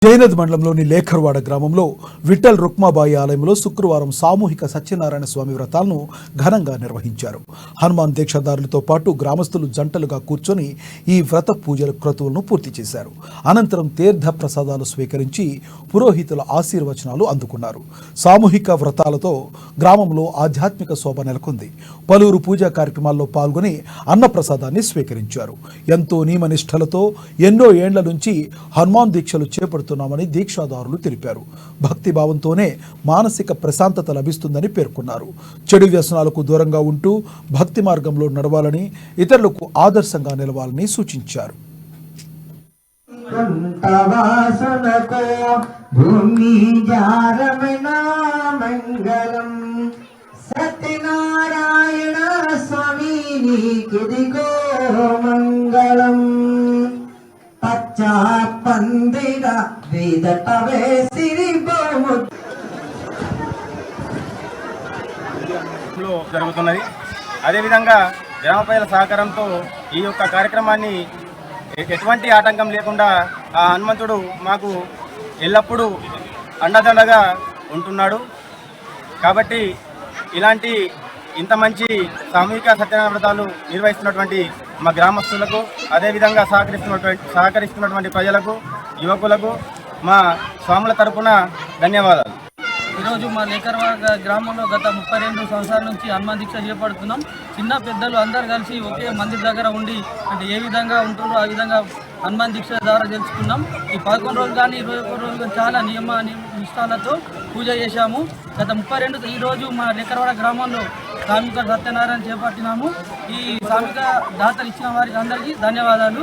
జైనద్ మండలంలోని లేఖర్వాడ గ్రామంలో విఠల్ రుక్మాబాయి ఆలయంలో శుక్రవారం సామూహిక సత్యనారాయణ స్వామి వ్రతాలను ఘనంగా నిర్వహించారు. హనుమాన్ దీక్షాదారులతో పాటు గ్రామస్తులు జంటలుగా కూర్చొని ఈ వ్రత పూజల క్రతువులను పూర్తి చేశారు. అనంతరం తీర్థ ప్రసాదాలు స్వీకరించి పురోహితుల ఆశీర్వచనాలు అందుకున్నారు. సామూహిక వ్రతాలతో గ్రామంలో ఆధ్యాత్మిక శోభ నెలకొంది. పలువురు పూజా కార్యక్రమాల్లో పాల్గొని అన్నప్రసాదాన్ని స్వీకరించారు. ఎంతో నియమనిష్టలతో ఎన్నో ఏండ్ల నుంచి హనుమాన్ దీక్షలు చేపడుతున్నారు ని దీక్షాదారులు తెలిపారు. భక్తిభావంతోనే మానసిక ప్రశాంతత లభిస్తుందని పేర్కొన్నారు. చెడు వ్యసనాలకు దూరంగా ఉంటూ భక్తి మార్గంలో నడవాలని, ఇతరులకు ఆదర్శంగా నిలవాలని సూచించారు. సత్యనారాయణ స్వామి నీకిదిగో మంగళం. పందిర వేదటవే జరుగుతున్నది. అదేవిధంగా గ్రామ ప్రజల సహకారంతో ఈ యొక్క కార్యక్రమాన్ని ఎటువంటి ఆటంకం లేకుండా ఆ హనుమంతుడు మాకు ఎల్లప్పుడూ అండదండగా ఉంటున్నాడు. కాబట్టి ఇలాంటి ఇంత మంచి సామూహిక సత్యనారాయణ వ్రతాలు నిర్వహిస్తున్నటువంటి మా గ్రామస్తులకు, అదేవిధంగా సహకరిస్తున్నటువంటి ప్రజలకు, యువకులకు మా స్వాముల తరపున ధన్యవాదాలు. ఈరోజు మా లేఖర్వాడ గ్రామంలో గత 32 సంవత్సరాల నుంచి హనుమాన్ దీక్ష చేపడుతున్నాం. చిన్న పెద్దలు అందరు కలిసి ఒకే మందిర్ దగ్గర ఉండి అంటే ఏ విధంగా ఉంటుందో ఆ విధంగా హనుమాన్ దీక్ష ద్వారా తెలుసుకున్నాం. ఈ 11 రోజులు కానీ 21 రోజులు చాలా నియమ నిష్ఠాలతో పూజ చేశాము. గత 32 ఈరోజు మా లేఖర్వాడ గ్రామంలో సామూహిక సత్యనారాయణ చేపట్టినాము. ఈ సామూహిక దాతలు ఇచ్చిన వారికి అందరికీ ధన్యవాదాలు.